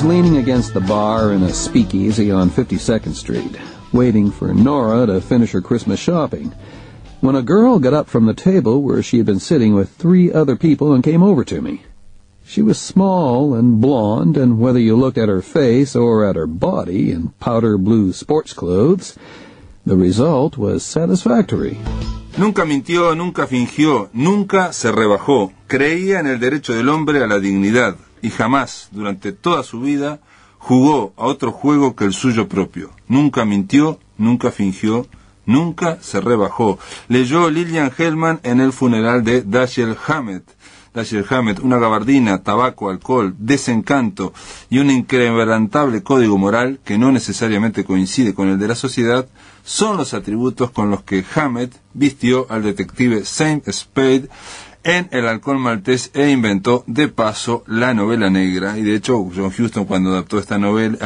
was leaning against the bar in a speakeasy on 52nd Street, waiting for Nora to finish her Christmas shopping, when a girl got up from the table where she had been sitting with 3 other people and came over to me. She was small and blonde, and whether you looked at her face or at her body in powder blue sports clothes, the result was satisfactory. Nunca mintió, nunca fingió, nunca se rebajó. Creía en el derecho del hombre a la dignidad y jamás, durante toda su vida, jugó a otro juego que el suyo propio. Nunca mintió, nunca fingió, nunca se rebajó. Leyó Lillian Hellman en el funeral de Dashiell Hammett. Dashiell Hammett, una gabardina, tabaco, alcohol, desencanto y un inquebrantable código moral que no necesariamente coincide con el de la sociedad, son los atributos con los que Hammett vistió al detective James Spade en El halcón maltés e inventó de paso la novela negra. Y de hecho John Huston, cuando adaptó esta novela,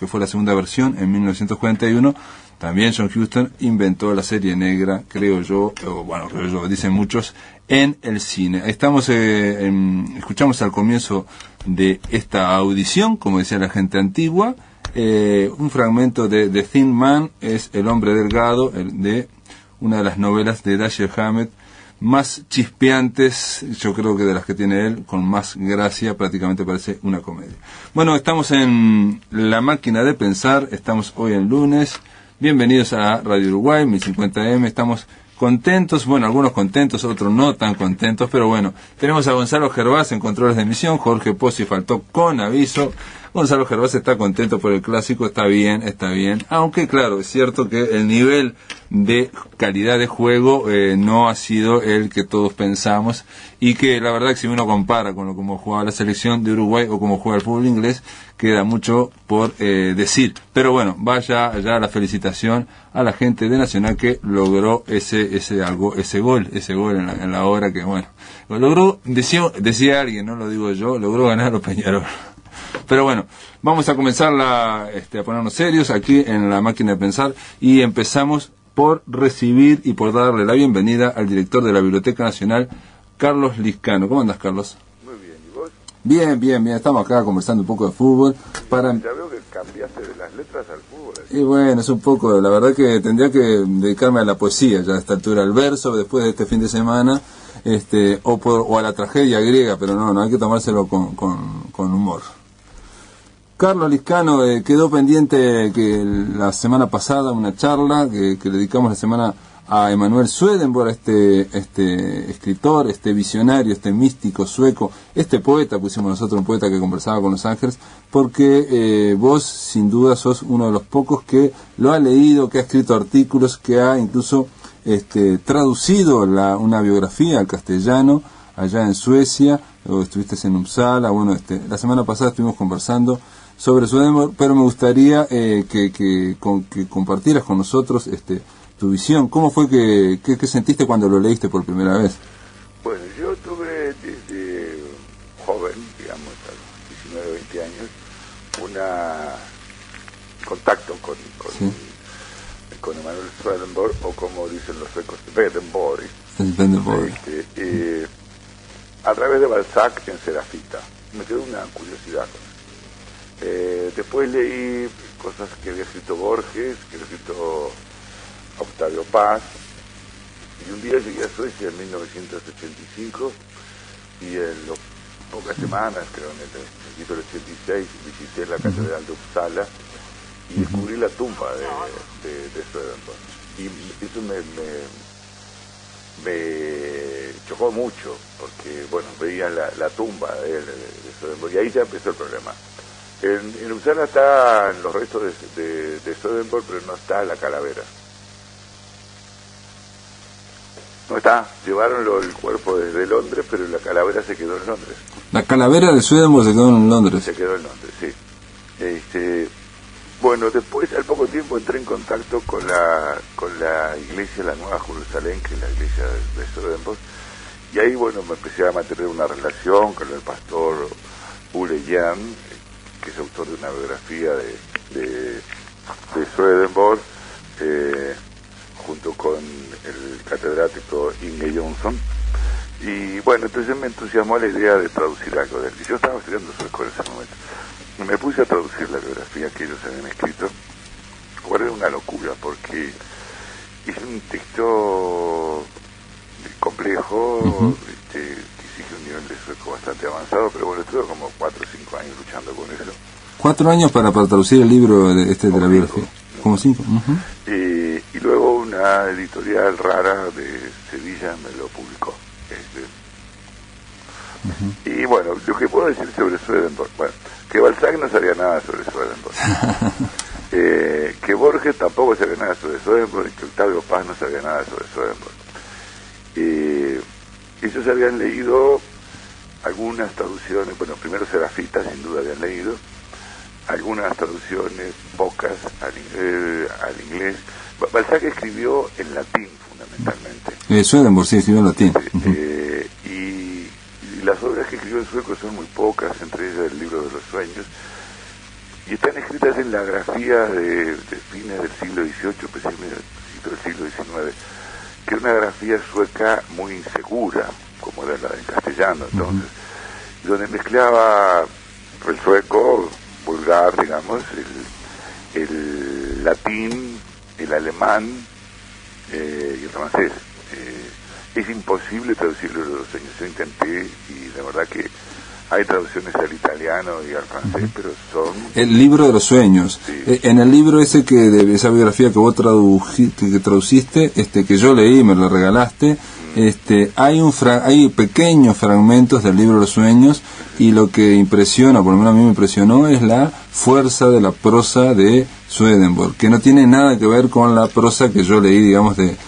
que fue la segunda versión en 1941, también John Huston inventó la serie negra, creo yo, dicen muchos, en el cine. Estamos escuchamos al comienzo de esta audición, como decía la gente antigua, un fragmento de The Thin Man, es El hombre delgado, de una de las novelas de Dashiell Hammett más chispeantes, yo creo que de las que tiene él, con más gracia, prácticamente parece una comedia. Bueno, estamos en La Máquina de Pensar, estamos hoy en lunes. Bienvenidos a Radio Uruguay, 1050M, estamos contentos, bueno, algunos contentos, otros no tan contentos, pero bueno, tenemos a Gonzalo Gervás en controles de emisión, Jorge Pozzi faltó con aviso. Gonzalo Gervás está contento por el clásico, está bien, aunque claro, es cierto que el nivel de calidad de juego no ha sido el que todos pensamos, y que la verdad que si uno compara con cómo jugaba la selección de Uruguay o cómo juega el fútbol inglés, queda mucho por decir. Pero bueno, vaya ya la felicitación a la gente de Nacional que logró ese gol en la hora que, bueno, logró, decía alguien, no lo digo yo, logró ganar a Peñarol. Pero bueno, vamos a comenzar a ponernos serios aquí en La Máquina de Pensar, y empezamos por recibir y por darle la bienvenida al director de la Biblioteca Nacional, Carlos Liscano. ¿Cómo andas, Carlos? Muy bien, ¿y vos? Bien, estamos acá conversando un poco de fútbol. Ya veo que cambiaste de las letras al fútbol. Y bueno, es un poco, la verdad que tendría que dedicarme a la poesía ya a esta altura, al verso, después de este fin de semana, o a la tragedia griega, pero no hay que tomárselo con humor. Carlos Liscano, quedó pendiente que la semana pasada una charla que le dedicamos la semana a Emanuel Swedenborg, este escritor, este visionario, este místico sueco, este poeta, pusimos nosotros, un poeta que conversaba con los ángeles, porque vos sin duda sos uno de los pocos que lo ha leído, que ha escrito artículos, que ha incluso traducido una biografía al castellano allá en Suecia, o estuviste en Uppsala. Bueno, la semana pasada estuvimos conversando sobre Swedenborg, pero me gustaría que compartieras con nosotros tu visión. ¿Cómo fue qué sentiste cuando lo leíste por primera vez? Bueno, yo tuve desde joven, digamos, a los 19, 20 años, contacto con Emanuel Swedenborg, o como dicen los suecos, Swedenborg, a través de Balzac en Serafita. Me quedó una curiosidad con eso. Después leí cosas que había escrito Borges, que había escrito Octavio Paz, y un día llegué a Suecia en 1985, y en pocas semanas, creo en el 86, visité la catedral de Uppsala y descubrí la tumba de Swedenborg, y eso me chocó mucho, porque bueno, veía la tumba de Swedenborg, y ahí ya empezó el problema. En Uppsala están los restos de Swedenborg, pero no está la calavera. No está, llevaron el cuerpo desde Londres, pero la calavera se quedó en Londres. La calavera de Swedenborg se quedó en Londres. Se quedó en Londres, sí. Bueno, después, al poco tiempo, entré en contacto con la iglesia, la Nueva Jerusalén, que es la iglesia de Swedenborg, y ahí, bueno, me empecé a mantener una relación con el pastor Ule Jan, que es autor de una biografía de Swedenborg, junto con el catedrático Inge Jonsson, Y bueno, entonces me entusiasmó la idea de traducir algo de él. Yo estaba estudiando sueco en ese momento. Y me puse a traducir la biografía que ellos habían escrito. Fue una locura, porque es un texto complejo, que exige un nivel de sueco bastante avanzado, pero bueno, estuve como 4 o 5 años luchando con eso. 4 años para traducir el libro de la biografía. Como 5. Y luego una editorial rara de Sevilla me lo publicó. Y bueno, lo que puedo decir sobre Swedenborg, bueno, que Balzac no sabía nada sobre Swedenborg, que Borges tampoco sabía nada sobre Swedenborg, y que Octavio Paz no sabía nada sobre Swedenborg. Ellos habían leído algunas traducciones, bueno, primero Serafita sin duda habían leído, algunas traducciones, pocas, al inglés. Balzac escribió en latín fundamentalmente. Swedenborg sí escribió en latín. Y las obras que escribió en sueco son muy pocas, entre ellas el libro de los sueños, y están escritas en la grafía de fines del siglo XVIII, principios del siglo XIX, que es una grafía sueca muy insegura, como era la del castellano, entonces, donde mezclaba el sueco vulgar, digamos, el latín, el alemán y el francés. Es imposible traducirlo de los sueños. Yo intenté, y de verdad que hay traducciones al italiano y al francés, pero son... El libro de los sueños. Sí. En el libro ese de esa biografía que vos traduciste, que yo leí, me lo regalaste, hay pequeños fragmentos del libro de los sueños, y lo que impresiona, por lo menos a mí me impresionó, es la fuerza de la prosa de Swedenborg, que no tiene nada que ver con la prosa que yo leí, digamos, de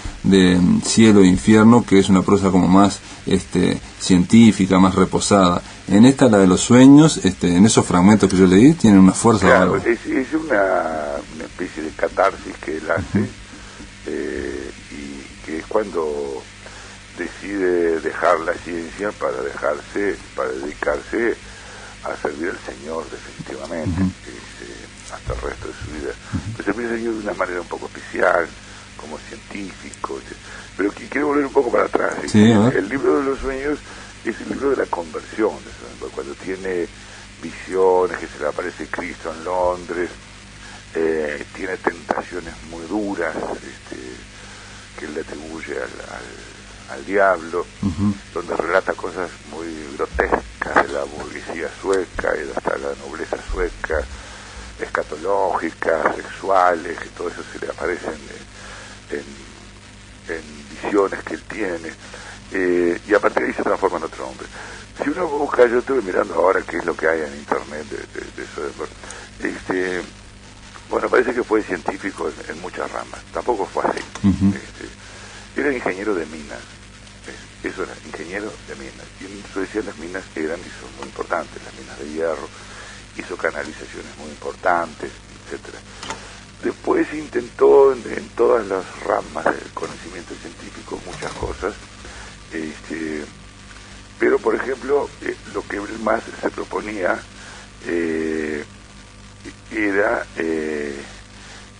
Cielo e Infierno, que es una prosa como más científica, más reposada. En esta, la de los sueños, en esos fragmentos que yo leí, tienen una fuerza. Claro, es una especie de catarsis que él hace, y que es cuando decide dejar la ciencia para dedicarse a servir al Señor definitivamente, hasta el resto de su vida. Pues servir al Señor de una manera un poco especial, como científico, pero quiero volver un poco para atrás. Sí, el libro de los sueños es el libro de la conversión, cuando tiene visiones, que se le aparece Cristo en Londres, tiene tentaciones muy duras, que él le atribuye al diablo, donde relata cosas muy grotescas de la burguesía sueca y hasta la nobleza sueca, escatológicas, sexuales, que todo eso se le aparece en visiones que él tiene, y a partir de ahí se transforma en otro hombre. Si uno busca, yo estuve mirando ahora qué es lo que hay en internet de Swedenborg, bueno, parece que fue científico en muchas ramas, tampoco fue así. Era ingeniero de minas, eso era, ingeniero de minas, y en Suecia las minas eran y son muy importantes, las minas de hierro, hizo canalizaciones muy importantes, etcétera. Después intentó en todas las ramas del conocimiento científico muchas cosas, pero por ejemplo lo que él más se proponía era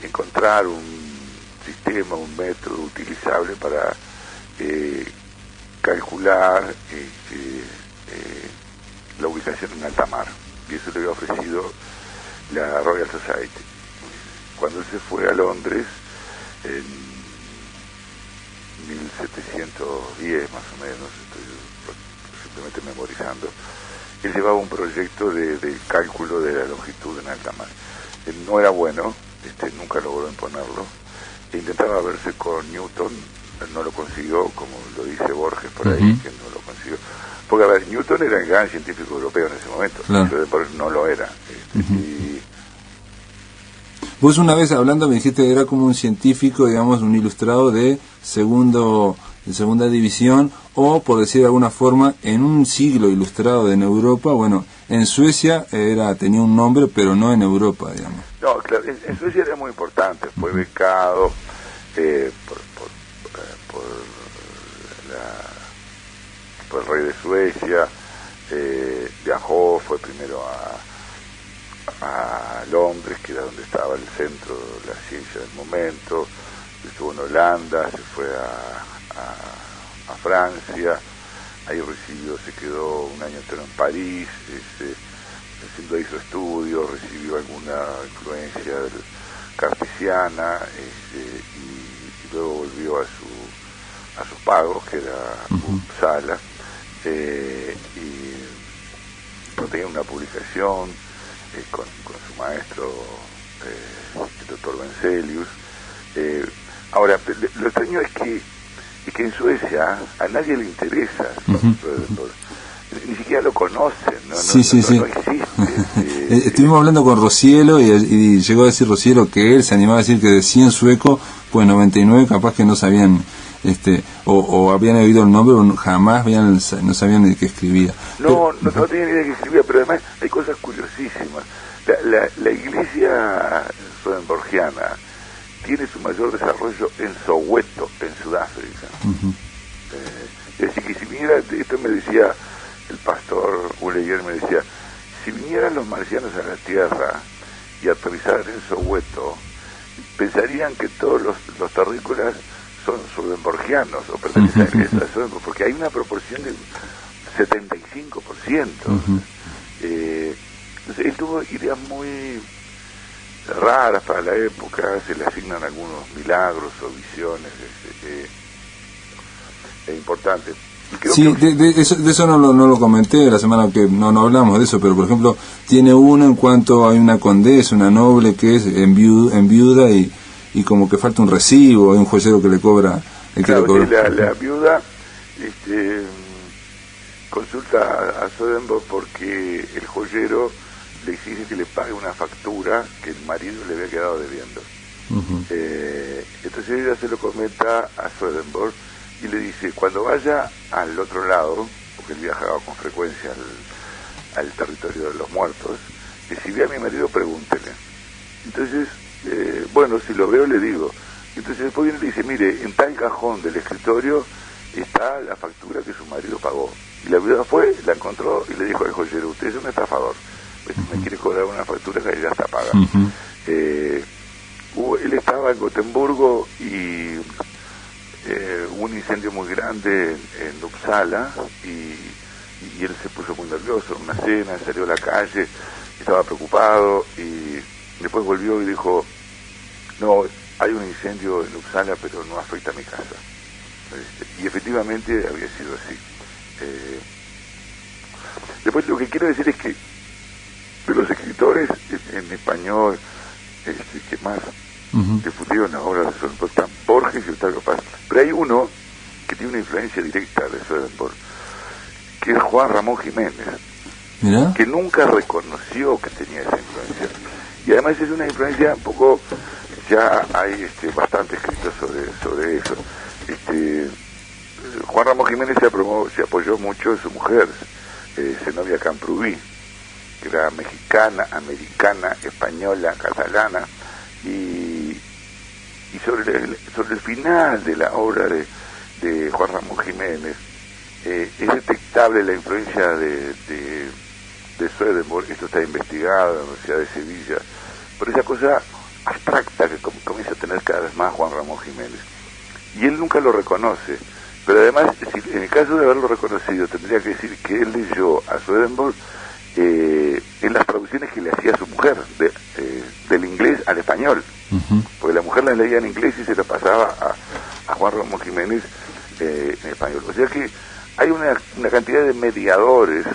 encontrar un sistema, un método utilizable para calcular la ubicación en alta mar, y eso le había ofrecido la Royal Society. Cuando él se fue a Londres en 1710 más o menos, estoy simplemente memorizando, él llevaba un proyecto de cálculo de la longitud en alta mar. No era bueno, nunca logró imponerlo, intentaba verse con Newton, no lo consiguió, como lo dice Borges por ahí, que no lo consiguió, porque a ver, Newton era el gran científico europeo en ese momento, Swedenborg no lo era, y vos una vez hablando me dijiste que era como un científico, digamos, un ilustrado de segunda división, o por decir de alguna forma, en un siglo ilustrado en Europa. Bueno, en Suecia tenía un nombre, pero no en Europa, digamos. No, claro, en Suecia era muy importante, fue becado por el rey de Suecia, viajó, fue primero a Londres, que era donde estaba el centro de la ciencia del momento, estuvo en Holanda, se fue a Francia, ahí recibió, se quedó un año entero en París, haciendo ahí su estudio, recibió alguna influencia cartesiana, y luego volvió a sus pagos, que era Uppsala, y tenía una publicación con su maestro, el doctor Benzelius. Ahora, lo extraño es que en Suecia a nadie le interesa Swedenborg. Ni siquiera lo conocen, no existe. Estuvimos hablando con Rocielo y llegó a decir Rocielo que él se animaba a decir que de 100 suecos, pues 99 capaz que no sabían, o habían oído el nombre, o jamás no sabían ni qué escribía. No tenían ni idea de qué escribía, pero además hay cosas curiosísimas. La iglesia swedenborgiana tiene su mayor desarrollo en Soweto, en Sudáfrica. Es decir, que si viniera, esto me decía el pastor Uleyer, me decía, si vinieran los marcianos a la Tierra y aterrizaran en Soweto, pensarían que todos los terrícolas son swedenborgianos o pertenecen a la iglesia de Swedenborg, porque hay una proporción de 75%. Entonces él tuvo ideas muy raras para la época, se le asignan algunos milagros o visiones importantes. Sí, de eso no lo comenté la semana que no hablamos de eso, pero por ejemplo tiene uno en cuanto hay una condesa, una noble que es en viuda y como que falta un recibo, hay un joyero que le cobra. La viuda consulta a Swedenborg porque el joyero le exige que le pague una factura que el marido le había quedado debiendo. Entonces ella se lo comenta a Swedenborg y le dice, cuando vaya al otro lado, porque él viajaba con frecuencia al territorio de los muertos, que si ve a mi marido, pregúntele. Entonces, bueno, si lo veo, le digo. Entonces después viene y le dice, mire, en tal cajón del escritorio está la factura que su marido pagó. Y la viuda fue, la encontró y le dijo al joyero, usted es un estafador, pues me quiere cobrar una factura que ya está pagada. Él estaba en Gotemburgo y hubo un incendio muy grande en Uppsala y él se puso muy nervioso en una cena, salió a la calle, estaba preocupado y después volvió y dijo, no, hay un incendio en Uppsala pero no afecta a mi casa. Y efectivamente había sido así. Después lo que quiero decir es que de los escritores en español que más difundieron las obras de Swedenborg están Borges y Octavio Paz, pero hay uno que tiene una influencia directa de Swedenborg, que es Juan Ramón Jiménez. ¿Mirá? Que nunca reconoció que tenía esa influencia, y además es una influencia un poco, ya hay bastante escrito sobre eso. Juan Ramón Jiménez se apoyó mucho en su mujer, Zenobia Camprubí, que era mexicana, americana, española, catalana, y sobre el final de la obra de Juan Ramón Jiménez es detectable la influencia de Swedenborg. Esto está investigado en la Universidad de Sevilla, por esa cosa abstracta que comienza a tener cada vez más Juan Ramón Jiménez, y él nunca lo reconoce, pero además, en el caso de haberlo reconocido, tendría que decir que él leyó a Swedenborg en las traducciones que le hacía su mujer del inglés al español, porque la mujer la leía en inglés y se la pasaba a Juan Ramón Jiménez en español. O sea que hay una cantidad de mediadores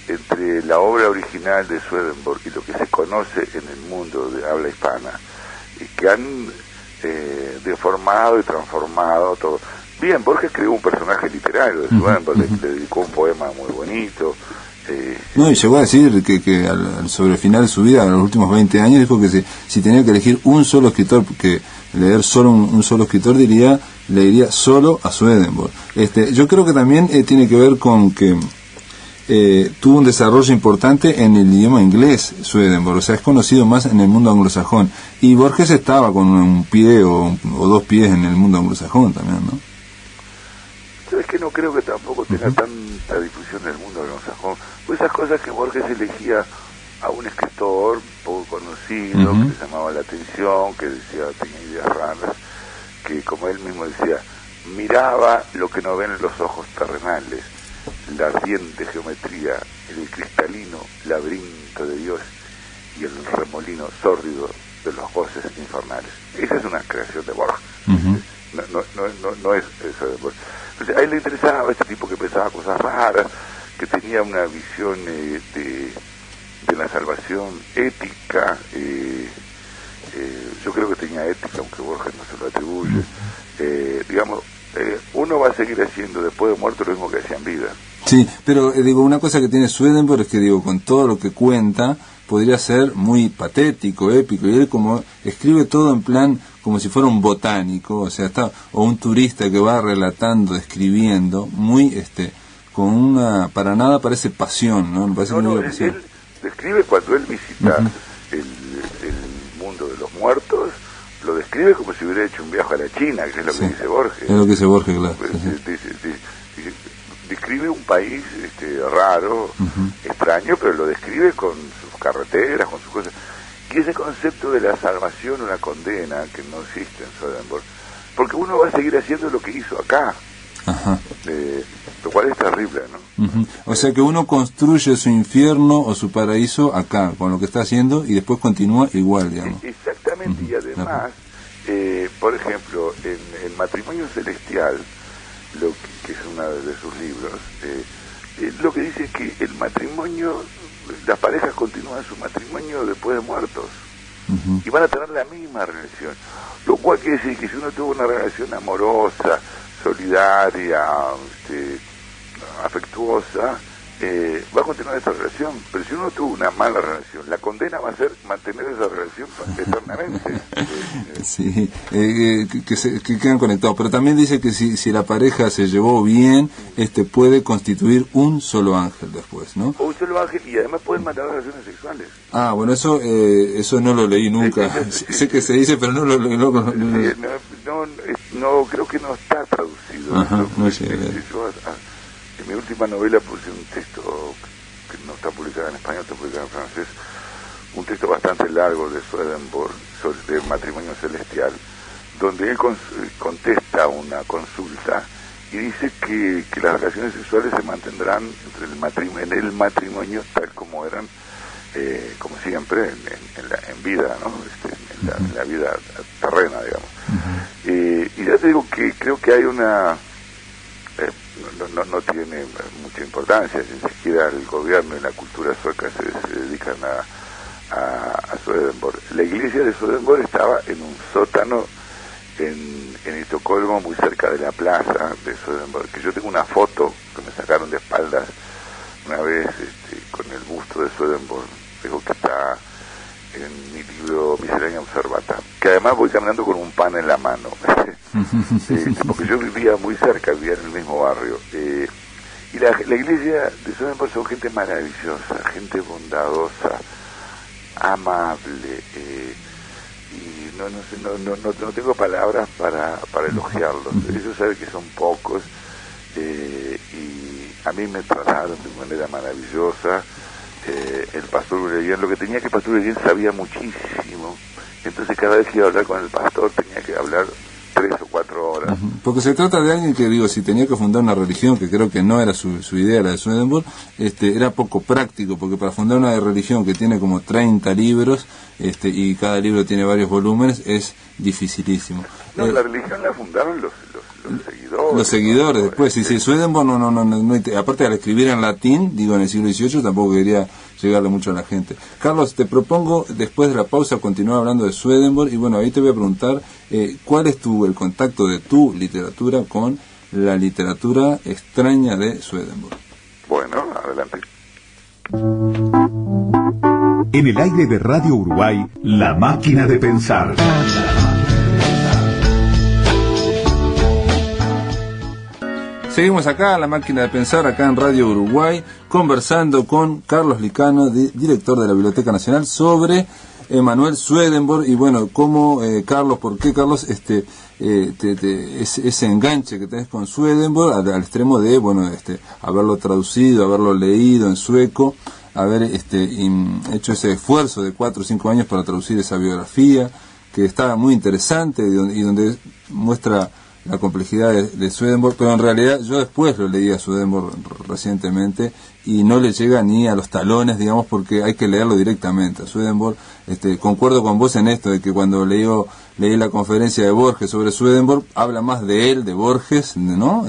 entre la obra original de Swedenborg y lo que se conoce en el mundo de habla hispana, que han deformado y transformado todo. Bien, Borges creó un personaje literario de Swedenborg, le dedicó un poema muy bonito. No, y llegó a decir que sobre el final de su vida, en los últimos 20 años, dijo que si tenía que elegir un solo escritor, que leer solo un solo escritor, le diría solo a Swedenborg. Yo creo que también tiene que ver con que tuvo un desarrollo importante en el idioma inglés, Swedenborg, o sea, es conocido más en el mundo anglosajón, y Borges estaba con un pie o dos pies en el mundo anglosajón también, ¿no? ¿Sabes que no creo que tampoco tenga tanta difusión en el mundo anglosajón? Pues esas cosas que Borges elegía a un escritor poco conocido, que le llamaba la atención, que decía, tenía ideas raras, que como él mismo decía, miraba lo que no ven los ojos terrenales, la ardiente geometría, el cristalino laberinto de Dios y el remolino sórdido de los goces infernales. Esa es una creación de Borges. No es eso de Borges. Entonces, a él le interesaba ese tipo que pensaba cosas raras, que tenía una visión de la salvación ética. Yo creo que tenía ética, aunque Borges no se lo atribuye. Digamos, uno va a seguir haciendo después de muerto lo mismo que hacía en vida. Sí, pero digo, una cosa que tiene Swedenborg es que, digo, con todo lo que cuenta, podría ser muy patético, épico, y él como escribe todo en plan como si fuera un botánico, o sea, o un turista que va relatando, escribiendo, muy, con una, para nada parece pasión, ¿no? Me parece muy pasión. Él describe cuando él visita el mundo de los muertos, lo describe como si hubiera hecho un viaje a la China, que es lo que dice Borges. Es lo que dice Borges, claro. Describe un país raro, extraño, pero lo describe con sus carreteras, con sus cosas. Y ese concepto de la salvación o la condena, que no existe en Swedenborg, porque uno va a seguir haciendo lo que hizo acá. Lo cual es terrible, ¿no? O sea que uno construye su infierno o su paraíso acá, con lo que está haciendo, y después continúa igual, digamos. Exactamente, y además, por ejemplo, en El matrimonio celestial, que es uno de sus libros, lo que dice es que el matrimonio, las parejas continúan su matrimonio después de muertos, y van a tener la misma relación, lo cual quiere decir que si uno tuvo una relación amorosa, solidaria, afectuosa, va a continuar esa relación. Pero si uno tuvo una mala relación, la condena va a ser mantener esa relación eternamente. Sí, que quedan conectados. Pero también dice que si la pareja se llevó bien, puede constituir un solo ángel después, ¿no? Un solo ángel, y además pueden mantener relaciones sexuales. Ah, bueno, eso no lo leí nunca. Sé que se dice, pero no lo leí. No, creo que no está traducido. No sé. En mi última novela puse un texto que no está publicado en español, está publicado en francés, un texto bastante largo de Swedenborg sobre el matrimonio celestial, donde él contesta una consulta y dice que las relaciones sexuales se mantendrán en el matrimonio tal como eran, como siempre, en vida, ¿no? En la vida terrena, digamos. Y ya te digo que creo que hay una... No tiene mucha importancia, ni siquiera el gobierno y la cultura sueca se dedican a Swedenborg. La iglesia de Swedenborg estaba en un sótano en Estocolmo, muy cerca de la plaza de Swedenborg, que yo tengo una foto que me sacaron de espaldas una vez con el busto de Swedenborg, digo que está en mi libro Miscelánea Observata, que además voy caminando con un pan en la mano, porque yo vivía muy cerca, vivía en el mismo barrio, y la iglesia de Swedenborg son gente maravillosa, gente bondadosa, amable, y no tengo palabras para elogiarlos. Ellos saben que son pocos, y a mí me trataron de manera maravillosa. El pastor Ureguén, lo que tenía que el pastor Ureguén sabía muchísimo, entonces cada vez que iba a hablar con el pastor tenía que hablar 3 o 4 horas. Porque se trata de alguien que, digo, si tenía que fundar una religión, que creo que no era su idea, la de Swedenborg, era poco práctico, porque para fundar una religión que tiene como 30 libros, y cada libro tiene varios volúmenes, es dificilísimo. No, la religión la fundaron los seguidores. Los seguidores, después, sí, Swedenborg no, aparte al escribir en latín, digo, en el siglo XVIII, tampoco quería llegarle mucho a la gente. Carlos, te propongo, después de la pausa, continuar hablando de Swedenborg, y bueno, ahí te voy a preguntar, ¿cuál es el contacto de tu literatura con la literatura extraña de Swedenborg? Bueno, adelante. En el aire de Radio Uruguay, La Máquina de Pensar. Seguimos acá, La Máquina de Pensar, acá en Radio Uruguay, conversando con Carlos Licano, director de la Biblioteca Nacional, sobre Emanuel Swedenborg. Y bueno, ¿cómo, Carlos, por qué, Carlos, ese enganche que tenés con Swedenborg al extremo de, bueno, haberlo traducido, haberlo leído en sueco, haber hecho ese esfuerzo de 4 o 5 años para traducir esa biografía, que está muy interesante y donde muestra la complejidad de Swedenborg, pero en realidad yo después lo leí a Swedenborg recientemente y no le llega ni a los talones, digamos, porque hay que leerlo directamente. A Swedenborg, concuerdo con vos en esto, de que cuando leí la conferencia de Borges sobre Swedenborg, habla más de él, de Borges, ¿no?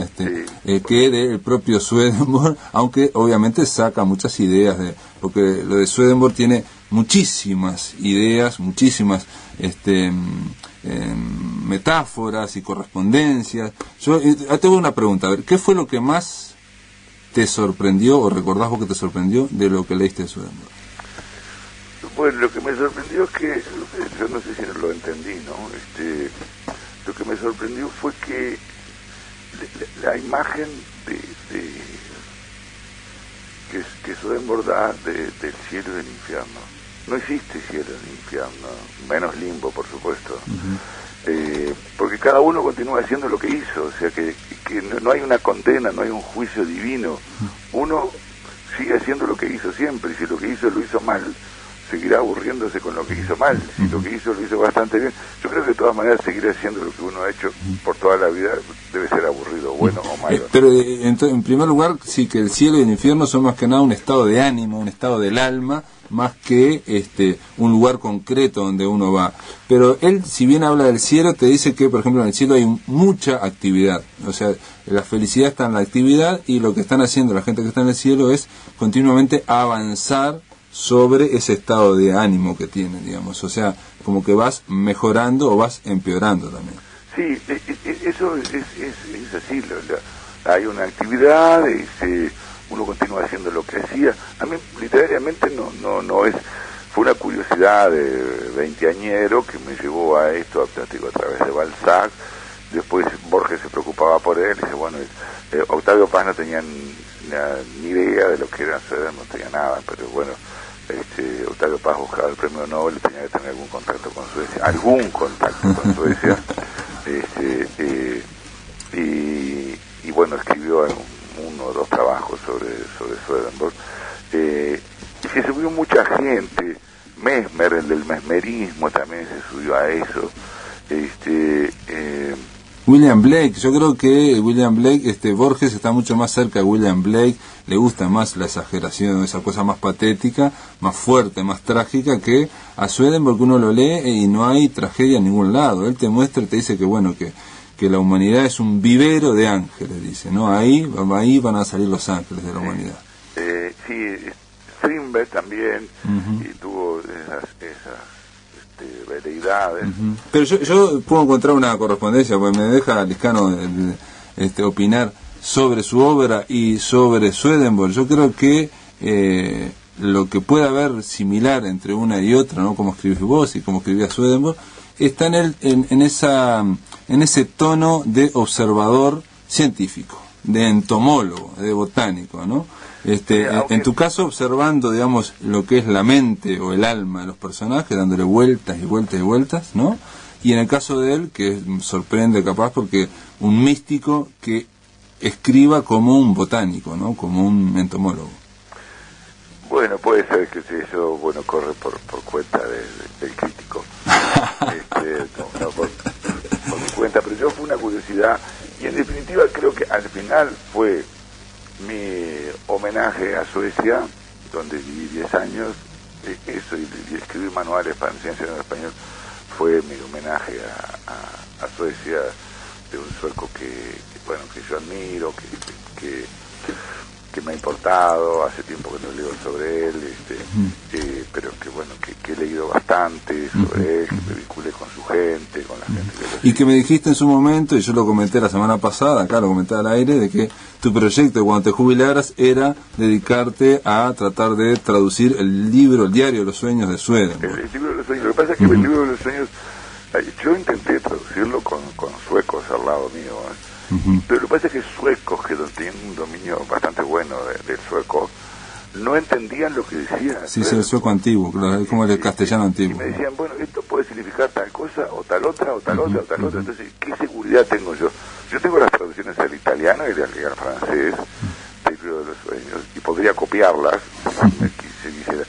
Que del propio Swedenborg, aunque obviamente saca muchas ideas, porque lo de Swedenborg tiene muchísimas ideas, muchísimas metáforas y correspondencias. Yo tengo una pregunta, a ver, ¿qué fue lo que más te sorprendió o recordás vos que te sorprendió de lo que leíste de Swedenborg? Bueno, lo que me sorprendió es que, yo no sé si lo entendí, ¿no? Lo que me sorprendió fue que la imagen que Swedenborg da del cielo y del infierno. No existe cielo ni infierno, menos limbo, por supuesto. Porque cada uno continúa haciendo lo que hizo, o sea que no hay una condena, no hay un juicio divino. Uno sigue haciendo lo que hizo siempre, y si lo que hizo lo hizo mal, seguirá aburriéndose con lo que hizo mal. Si lo que hizo lo hizo bastante bien, yo creo que de todas maneras seguir haciendo lo que uno ha hecho por toda la vida debe ser aburrido, bueno o malo. Pero en primer lugar, sí, que el cielo y el infierno son más que nada un estado de ánimo, un estado del alma, más que un lugar concreto donde uno va. Pero él, si bien habla del cielo, te dice que, por ejemplo, en el cielo hay mucha actividad. O sea, la felicidad está en la actividad, y lo que están haciendo la gente que está en el cielo es continuamente avanzar sobre ese estado de ánimo que tienen, digamos. O sea, como que vas mejorando o vas empeorando también. Sí, eso es así. Hay una actividad, uno continúa haciendo lo que hacía. A mí literariamente no es, fue una curiosidad de veinteañero que me llevó a esto, a través de Balzac. Después Borges se preocupaba por él, y dice, bueno, Octavio Paz no tenía ni idea de lo que era Swedenborg, no tenía nada, pero bueno, Octavio Paz buscaba el premio Nobel, tenía que tener algún contacto con Suecia, y bueno, escribió uno o dos trabajos sobre Swedenborg, y se subió mucha gente. Mesmer, el del mesmerismo, también se subió a eso. William Blake, yo creo que William Blake, Borges está mucho más cerca de William Blake, le gusta más la exageración, esa cosa más patética, más fuerte, más trágica, que a Swedenborg, uno lo lee y no hay tragedia en ningún lado. Él te muestra y te dice que bueno, que la humanidad es un vivero de ángeles, dice, ¿no? Ahí van a salir los ángeles de la humanidad. Sí, Strindberg también, y tuvo esas veleidades. Pero yo puedo encontrar una correspondencia, porque me deja Liscano opinar sobre su obra y sobre Swedenborg. Yo creo que lo que puede haber similar entre una y otra, ¿no? Como escribís vos y como escribía Swedenborg, está en ese tono de observador científico, de entomólogo, de botánico, ¿no? En tu caso, observando, digamos, lo que es la mente o el alma de los personajes, dándole vueltas y vueltas y vueltas, ¿no? Y en el caso de él, que sorprende capaz, porque un místico que escriba como un botánico, ¿no? Como un entomólogo. Bueno, puede ser que eso, bueno, corre por cuenta del crítico. No por mi cuenta, pero yo fue una curiosidad, y en definitiva creo que al final fue mi homenaje a Suecia, donde viví 10 años, eso, y escribir manuales para enseñanza en español, fue mi homenaje a Suecia, de un sueco que yo admiro, que me ha importado, hace tiempo que no leo sobre él, pero que bueno, que he leído bastante sobre él, que me vinculé con su gente, con la gente que lo sigue. Y que me dijiste en su momento, y yo lo comenté la semana pasada, acá lo comenté al aire, de que tu proyecto cuando te jubilaras era dedicarte a tratar de traducir el diario de los sueños de Swedenborg. El libro de los sueños, lo que pasa es que el libro de los sueños, yo intenté traducirlo con suecos al lado mío, pero lo que pasa es que suecos que tienen un dominio bastante bueno del sueco, no entendían lo que decían. Sí, es el sueco antiguo, claro, es como el castellano antiguo. Y me decían, bueno, esto puede significar tal cosa, o tal otra, o tal otra, o tal otra. Entonces, ¿qué seguridad tengo yo? Yo tengo las traducciones al italiano y al francés del libro de los sueños, y podría copiarlas, si quisiera.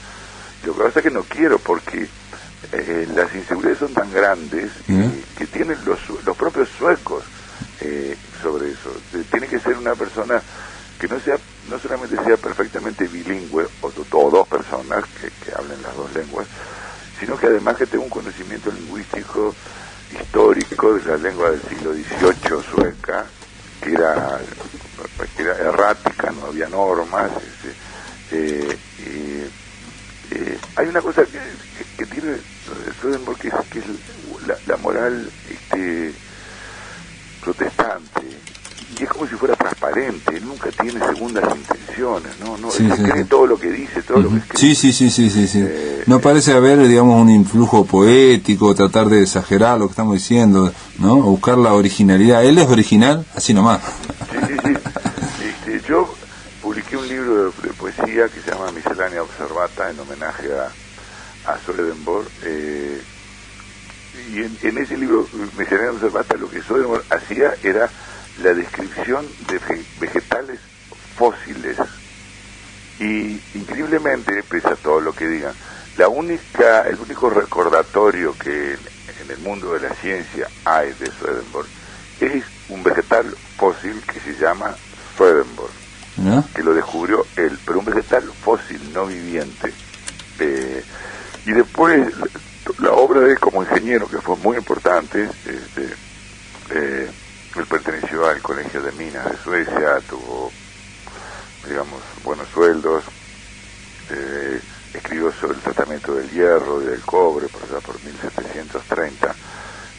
Lo que pasa es que no quiero, porque las inseguridades son tan grandes que tienen los propios suecos. sobre eso. Tiene que ser una persona que no solamente sea perfectamente bilingüe, o dos personas que hablen las dos lenguas, sino que además que tenga un conocimiento lingüístico histórico de la lengua del siglo XVIII sueca, que era errática, no había normas. Hay una cosa que tiene Swedenborg, que es la moral protestante, y es como si fuera transparente. Él nunca tiene segundas intenciones, ¿no? Sí, él se cree todo lo que dice, todo lo que escribe. Sí. No parece haber, digamos, un influjo poético, tratar de exagerar lo que estamos diciendo, ¿no? O buscar la originalidad. ¿Él es original? Así nomás. Sí. Yo publiqué un libro de poesía que se llama Miscelánea Observata, en homenaje a Swedenborg, y en ese libro, Miscelánea Observata, lo que Swedenborg hacía era la descripción de vegetales fósiles, y increíblemente, pese a todo lo que digan, el único recordatorio que en el mundo de la ciencia hay de Swedenborg es un vegetal fósil que se llama Swedenborg, ¿no? Que lo descubrió él, pero un vegetal fósil no viviente. Y después la obra de él como ingeniero, que fue muy importante. Él perteneció al Colegio de Minas de Suecia, tuvo, digamos, buenos sueldos, escribió sobre el tratamiento del hierro y del cobre por 1730,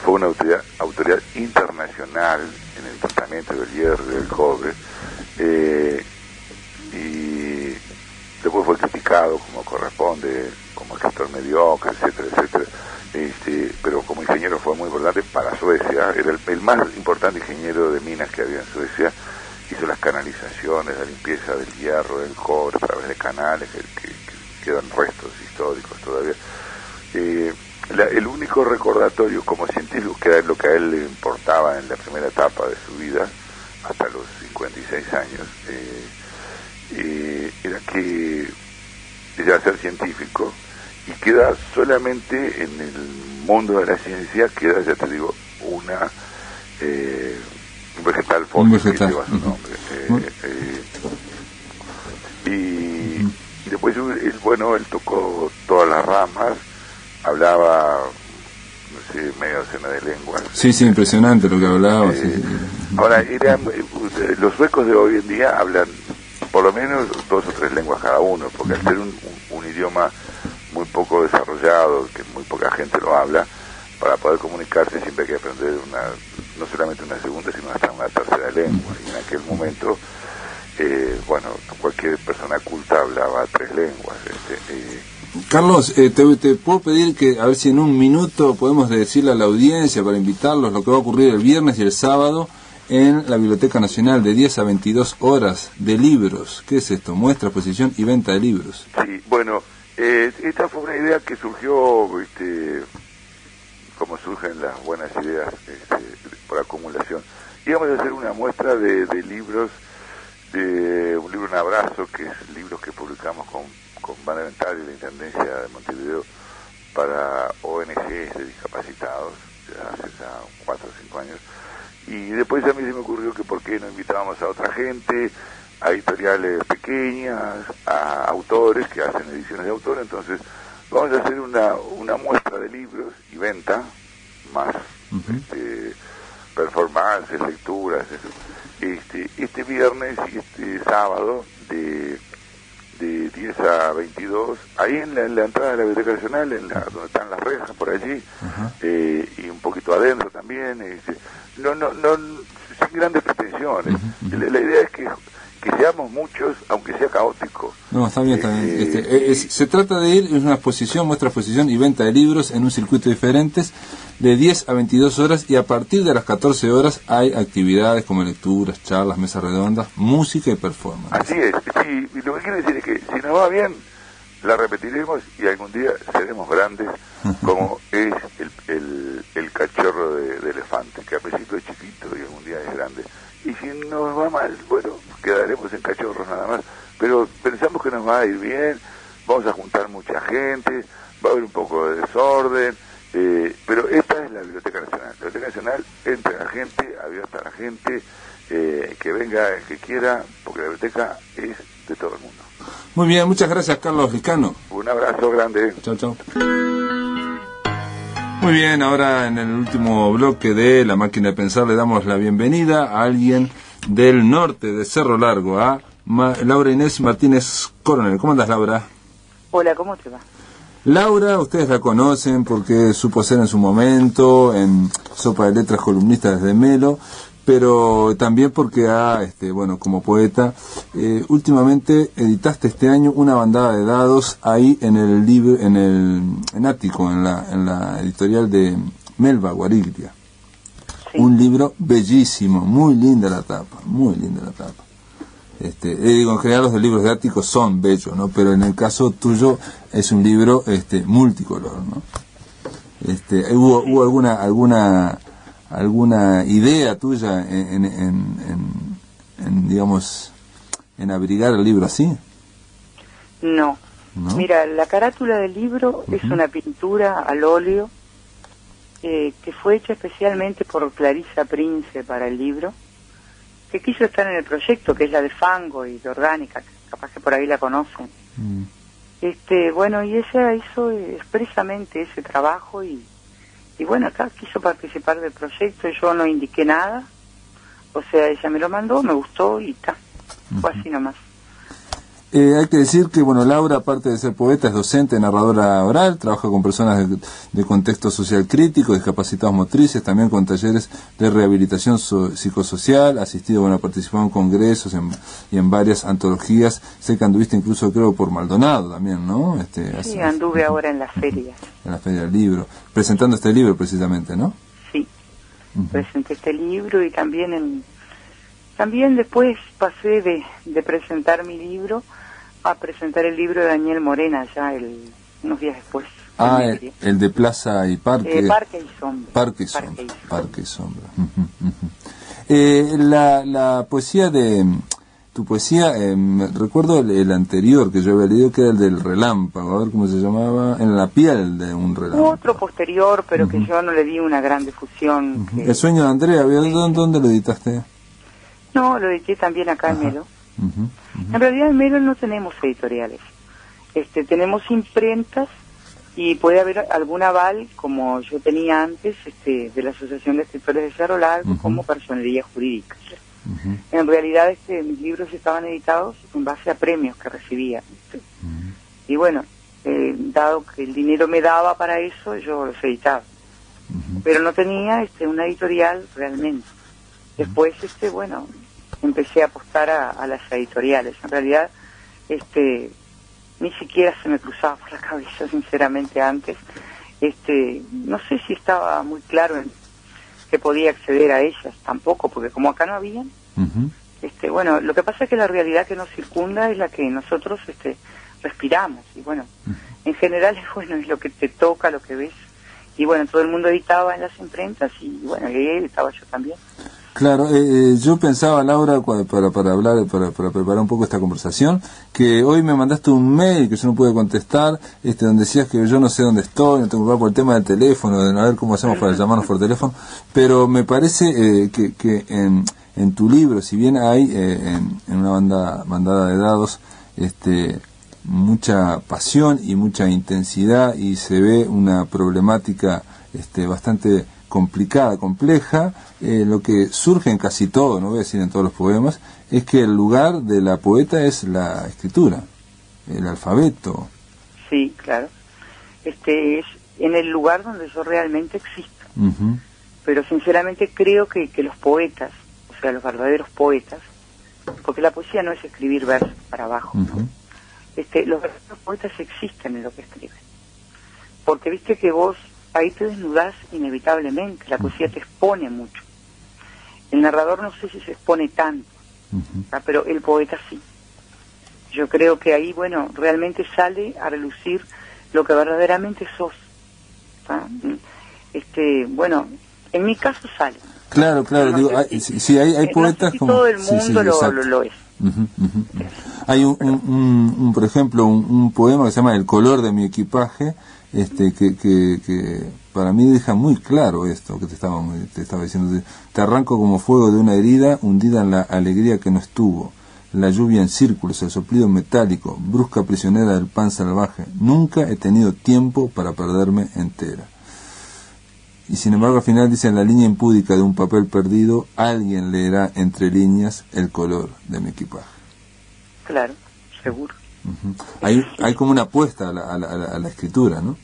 fue una autoridad internacional en el tratamiento del hierro y del cobre, y después fue criticado como corresponde, como escritor mediocre, etcétera, pero como ingeniero fue muy importante para Suecia. Era el más importante ingeniero de minas que había en Suecia. Hizo las canalizaciones, la limpieza del hierro, del cobre a través de canales que quedan restos históricos todavía. El único recordatorio como científico, que era lo que a él le importaba en la primera etapa de su vida, hasta los 56 años, era que era ser científico, y queda solamente en el mundo de la ciencia, queda, ya te digo, un vegetal fósil que lleva su nombre. Y después él tocó todas las ramas, hablaba, no sé, media docena de lenguas. Sí, impresionante lo que hablaba. Ahora, los suecos de hoy en día hablan por lo menos 2 o 3 lenguas cada uno, porque al ser un idioma muy poco desarrollado, que muy poca gente lo habla, para poder comunicarse siempre hay que aprender no solamente una segunda, sino hasta una tercera lengua. Y en aquel momento, cualquier persona culta hablaba 3 lenguas. Carlos, te puedo pedir que, a ver si en un minuto podemos decirle a la audiencia, para invitarlos, lo que va a ocurrir el viernes y el sábado en la Biblioteca Nacional, de 10 a 22 horas, de libros. ¿Qué es esto? Muestra, exposición y venta de libros. Sí, bueno, esta fue una idea que surgió, como surgen las buenas ideas por acumulación. Íbamos a hacer una muestra de libros, de un libro Un Abrazo, que es libros que publicamos con Banaventari y la Intendencia de Montevideo para ONGs de discapacitados, hace ya 4 o 5 años. Y después a mí se me ocurrió que por qué no invitábamos a otra gente, a editoriales pequeñas, a autores que hacen ediciones de autor. Entonces vamos a hacer una muestra de libros y venta, más performances, lecturas, este viernes y este sábado de 10 a 22, ahí en la entrada de la Biblioteca Nacional, donde están las rejas por allí, y un poquito adentro también, no sin grandes pretensiones. La idea es que seamos muchos, aunque sea caótico. No, está bien. Se trata de ir, es una exposición, muestra, exposición y venta de libros en un circuito diferentes, de 10 a 22 horas, y a partir de las 14 horas hay actividades como lecturas, charlas, mesas redondas, música y performance. Así es, sí, y lo que quiero decir es que si nos va bien, la repetiremos y algún día seremos grandes, como es el cachorro de elefante, que a principio es chiquito y algún día es grande. Y si nos va mal, bueno, quedaremos en cachorros nada más, pero pensamos que nos va a ir bien, vamos a juntar mucha gente, va a haber un poco de desorden, pero esta esta es la Biblioteca Nacional. La Biblioteca Nacional entra a la gente, abierta a la gente, que venga el que quiera, porque la biblioteca es de todo el mundo. Muy bien, muchas gracias, Carlos Lescano. Un abrazo grande. Chao, chao. Muy bien, ahora en el último bloque de La Máquina de Pensar le damos la bienvenida a alguien del norte de Cerro Largo, a Laura Inés Martínez Coronel. ¿Cómo andas, Laura? Hola, ¿cómo te va? Laura, ustedes la conocen porque supo ser en su momento en Sopa de Letras columnista desde Melo, pero también porque como poeta, últimamente editaste este año una bandada de dados ahí en el libro, en Ático, en la editorial de Melba Guariglia. Sí. Un libro bellísimo, muy linda la tapa. En general los libros de Ático son bellos, ¿no? Pero en el caso tuyo es un libro multicolor, ¿no? ¿Hubo alguna idea tuya en abrigar el libro así? No. Mira, la carátula del libro es una pintura al óleo que fue hecha especialmente por Clarisa Prince para el libro, que quiso estar en el proyecto, que es la de Fango y de Orgánica, que capaz que por ahí la conocen. Y ella hizo expresamente ese trabajo y acá quiso participar del proyecto, yo no indiqué nada, o sea, ella me lo mandó, me gustó y está, fue así nomás. Hay que decir que, Laura, aparte de ser poeta, es docente, narradora oral, trabaja con personas de contexto social crítico, discapacitados motrices, también con talleres de rehabilitación psicosocial, asistido, participado en congresos y en varias antologías. Sé que anduviste incluso, creo, por Maldonado también, ¿no? Sí, anduve ahora en la feria. En la Feria del Libro, presentando este libro precisamente, ¿no? Sí, presenté este libro y también después pasé de presentar mi libro a presentar el libro de Daniel Morena ya unos días después. El de Plaza y Parque. Parque y Sombra. Parque y Sombra. La poesía tu poesía, recuerdo el anterior que yo había leído, que era el del relámpago, a ver cómo se llamaba, en la piel de un relámpago. Otro posterior, pero que yo no le di una gran difusión. El sueño de Andrea, ¿dónde lo editaste? No, lo edité también acá en Melo. En realidad en Melo no tenemos editoriales, tenemos imprentas y puede haber algún aval, como yo tenía antes, de la Asociación de Escritores de Cerro Largo, como personería jurídica. En realidad mis libros estaban editados en base a premios que recibía. Y dado que el dinero me daba para eso, yo los editaba. Pero no tenía una editorial realmente. Después, empecé a apostar a las editoriales. En realidad, ni siquiera se me cruzaba por la cabeza, sinceramente, antes. No sé si estaba muy claro en que podía acceder a ellas, tampoco, porque como acá no habían, lo que pasa es que la realidad que nos circunda es la que nosotros respiramos. Y en general, es lo que te toca, lo que ves. Y todo el mundo editaba en las imprentas y ahí editaba yo también. Claro, yo pensaba, Laura, para hablar, para preparar un poco esta conversación, que hoy me mandaste un mail que yo no pude contestar, donde decías que yo no sé dónde estoy, no tengo lugar por el tema del teléfono, de no ver cómo hacemos para llamarnos por teléfono, pero me parece que en tu libro, si bien hay en una bandada de dados, mucha pasión y mucha intensidad, y se ve una problemática bastante complicada, compleja, lo que surge en casi todo, no voy a decir en todos los poemas, es que el lugar de la poeta es la escritura, el alfabeto. Sí, claro. Es en el lugar donde yo realmente existo. Pero sinceramente creo que los poetas, o sea, los verdaderos poetas, porque la poesía no es escribir versos para abajo, ¿no? Los verdaderos poetas existen en lo que escriben. Porque viste que vos ahí te desnudás inevitablemente, la poesía te expone mucho. El narrador no sé si se expone tanto, pero el poeta sí. Yo creo que ahí, realmente sale a relucir lo que verdaderamente sos. En mi caso sale. Claro, no digo, hay poetas no sé si como... todo el mundo lo es. Hay por ejemplo, un poema que se llama El color de mi equipaje, que para mí deja muy claro esto que te estaba diciendo. Te arranco como fuego de una herida hundida en la alegría que no estuvo. La lluvia en círculos, el soplido metálico, brusca prisionera del pan salvaje. Nunca he tenido tiempo para perderme entera. Y sin embargo al final dice: en la línea impúdica de un papel perdido, alguien leerá entre líneas el color de mi equipaje. Claro, seguro. Hay como una apuesta a la escritura, ¿no?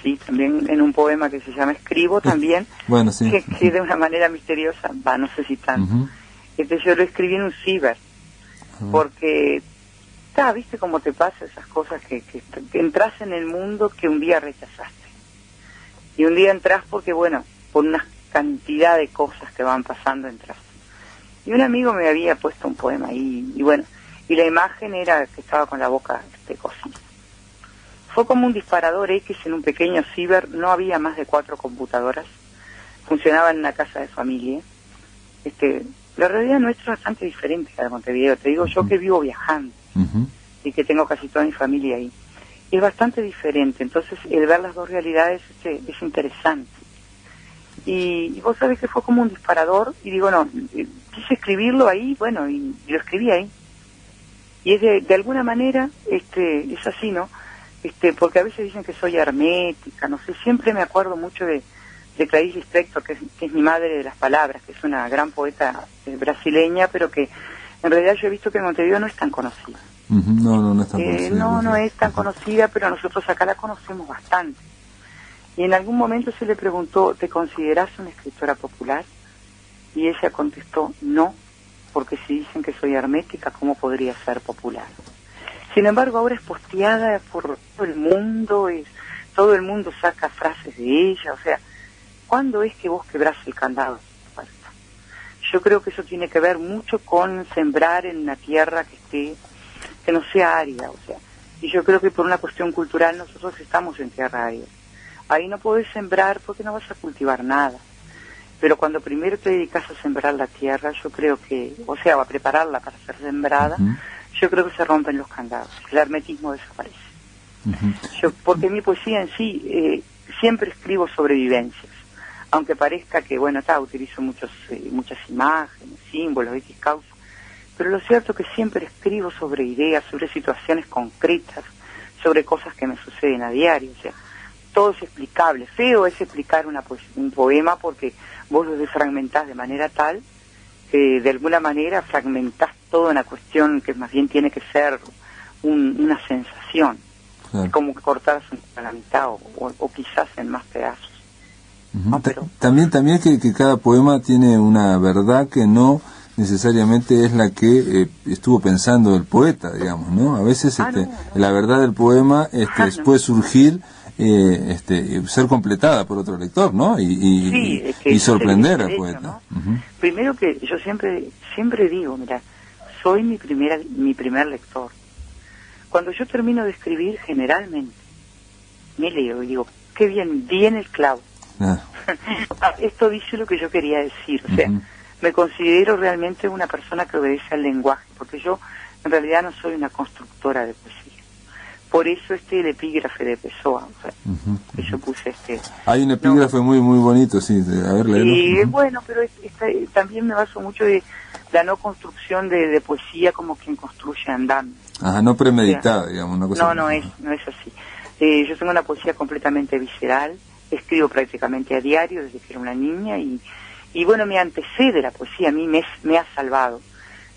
Sí, también en un poema que se llama Escribo también, bueno, sí. que de una manera misteriosa, no sé si tanto. Yo lo escribí en un ciber, porque, viste cómo te pasa esas cosas que entras en el mundo que un día rechazaste. Y un día entras porque, bueno, por una cantidad de cosas que van pasando entras. Y un amigo me había puesto un poema ahí, y bueno, y la imagen era que estaba con la boca cocida. Fue como un disparador X en un pequeño ciber, no había más de 4 computadoras, funcionaba en una casa de familia. La realidad nuestra es bastante diferente a la de Montevideo, te digo yo que vivo viajando y que tengo casi toda mi familia ahí. Es bastante diferente, entonces el ver las dos realidades es interesante. Y vos sabés que fue como un disparador, y digo, no, quise escribirlo ahí, bueno, y lo escribí ahí. Y es de alguna manera, es así, ¿no? Porque a veces dicen que soy hermética, no sé, siempre me acuerdo mucho de Clarice Lispector, que es mi madre de las palabras, que es una gran poeta brasileña, pero que en realidad yo he visto que en Montevideo no es tan conocida. No es tan conocida. No es tan conocida, pero nosotros acá la conocemos bastante. Y en algún momento se le preguntó, ¿te considerás una escritora popular? Y ella contestó, no, porque si dicen que soy hermética, ¿cómo podría ser popular? Sin embargo, ahora es posteada por todo el mundo, todo el mundo saca frases de ella, o sea, ¿cuándo es que vos quebrás el candado? Yo creo que eso tiene que ver mucho con sembrar en una tierra que no sea árida, o sea, y yo creo que por una cuestión cultural nosotros estamos en tierra árida. Ahí no podés sembrar porque no vas a cultivar nada. Pero cuando primero te dedicas a sembrar la tierra, yo creo que, o sea, a prepararla para ser sembrada, yo creo que se rompen los candados, el hermetismo desaparece. Porque mi poesía en sí, siempre escribo sobre vivencias, aunque parezca que, bueno, utilizo muchas imágenes, símbolos, X causas, pero lo cierto es que siempre escribo sobre ideas, sobre situaciones concretas, sobre cosas que me suceden a diario, o sea, todo es explicable. Feo es explicar un poema porque vos lo desfragmentás de manera tal que de alguna manera fragmentás toda una cuestión que más bien tiene que ser una sensación, claro. Como cortarse a la mitad o quizás en más pedazos. ¿No? Pero también que cada poema tiene una verdad que no necesariamente es la que estuvo pensando el poeta, digamos, ¿no? A veces la verdad del poema puede surgir ser completada por otro lector, ¿no? Y sorprender al poeta. ¿No? Primero que yo siempre digo, mira, soy mi primer lector. Cuando yo termino de escribir, generalmente me leo y digo, qué bien, di en el clavo. Esto dice lo que yo quería decir, o sea, me considero realmente una persona que obedece al lenguaje, porque yo en realidad no soy una constructora de poesía. Por eso el epígrafe de Pessoa, o sea, que yo puse Hay un epígrafe muy muy bonito, sí, a ver, léelo. Y bueno, pero también me baso mucho de la no construcción de poesía como quien construye andando. Ajá, no premeditada, o sea, digamos, una cosa. No es así. Yo tengo una poesía completamente visceral, escribo prácticamente a diario desde que era una niña y bueno, me antecede la poesía, a mí me ha salvado.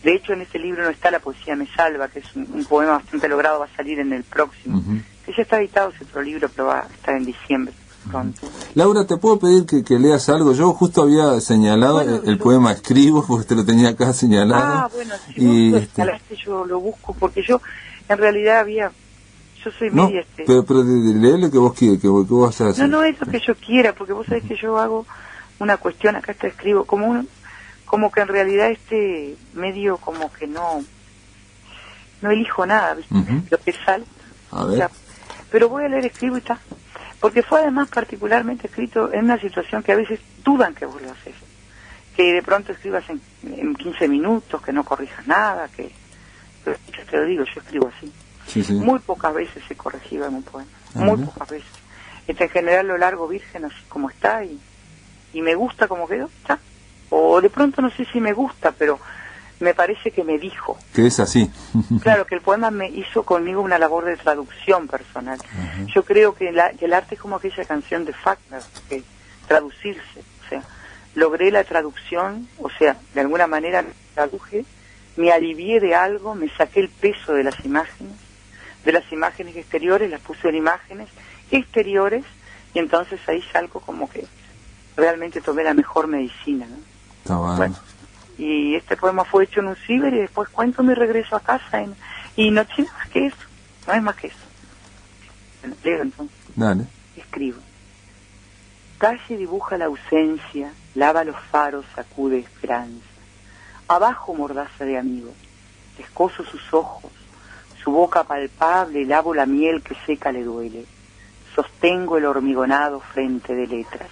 De hecho, en este libro no está La poesía me salva, que es un poema bastante logrado, va a salir en el próximo. Que ya está editado ese otro libro, pero va a estar en diciembre pronto. Laura, ¿te puedo pedir que leas algo? Yo justo había señalado el poema Escribo, porque te lo tenía acá señalado. Bueno, si vos lo señalaste, yo lo busco, porque yo, en realidad yo soy media... pero lee lo que vos quieres, que vos vas a hacer. No es lo que yo quiera, porque vos sabés que yo hago una cuestión, acá está escribo, como que en realidad medio como que no elijo nada, ¿viste? Lo que sale. A ver. O sea, pero voy a leer, escribo y está. Porque fue además particularmente escrito en una situación que a veces dudan que vos lo haces. Que de pronto escribas en 15 minutos, que no corrijas nada, pero yo te lo digo, yo escribo así. Sí. Muy pocas veces he corregido en un poema, muy pocas veces. En general lo largo virgen así como está y me gusta como quedó, está. O de pronto no sé si me gusta, pero me parece que me dijo. Que es así. Claro, que el poema me hizo conmigo una labor de traducción personal. Yo creo que el arte es como aquella canción de Faulkner, que traducirse, o sea, logré la traducción, o sea, de alguna manera me traduje, me alivié de algo, me saqué el peso de las imágenes exteriores, las puse en imágenes exteriores, y entonces ahí salgo como que realmente tomé la mejor medicina, ¿no? Está Bueno, y este poema fue hecho en un ciber y después cuento mi regreso a casa y no tiene más que eso, no es más que eso. Leo entonces. Dale. Escribo. Calle dibuja la ausencia, lava los faros, sacude esperanza. Abajo mordaza de amigo, escozo sus ojos, su boca palpable, lavo la miel que seca le duele. Sostengo el hormigonado frente de letras.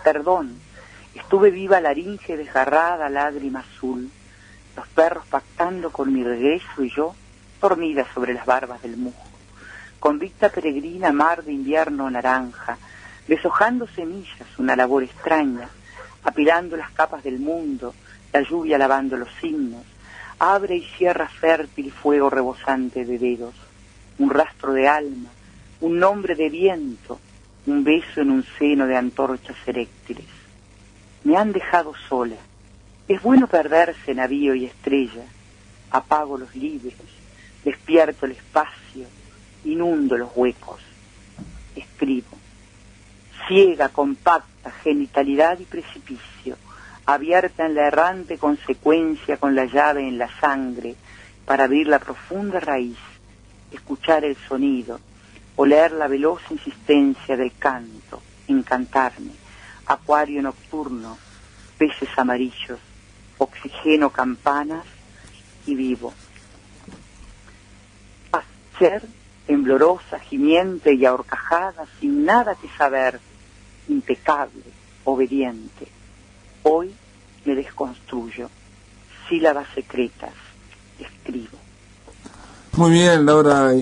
Perdón, estuve viva laringe desgarrada, lágrima azul. Los perros pactando con mi regreso y yo, dormida sobre las barbas del musgo. Convicta peregrina, mar de invierno naranja, deshojando semillas, una labor extraña, apilando las capas del mundo, la lluvia lavando los signos, abre y cierra fértil fuego rebosante de dedos, un rastro de alma, un nombre de viento, un beso en un seno de antorchas eréctiles. Me han dejado sola, es bueno perderse navío y estrella, apago los libros, despierto el espacio, inundo los huecos, escribo. Ciega, compacta, genitalidad y precipicio, abierta en la errante consecuencia con la llave en la sangre, para abrir la profunda raíz, escuchar el sonido, oler la veloz insistencia del canto, encantarme, acuario nocturno, peces amarillos, oxígeno, campanas y vivo. Ser temblorosa, gimiente y ahorcajada, sin nada que saber, impecable, obediente. Hoy me desconstruyo, sílabas secretas, escribo. Muy bien, Laura.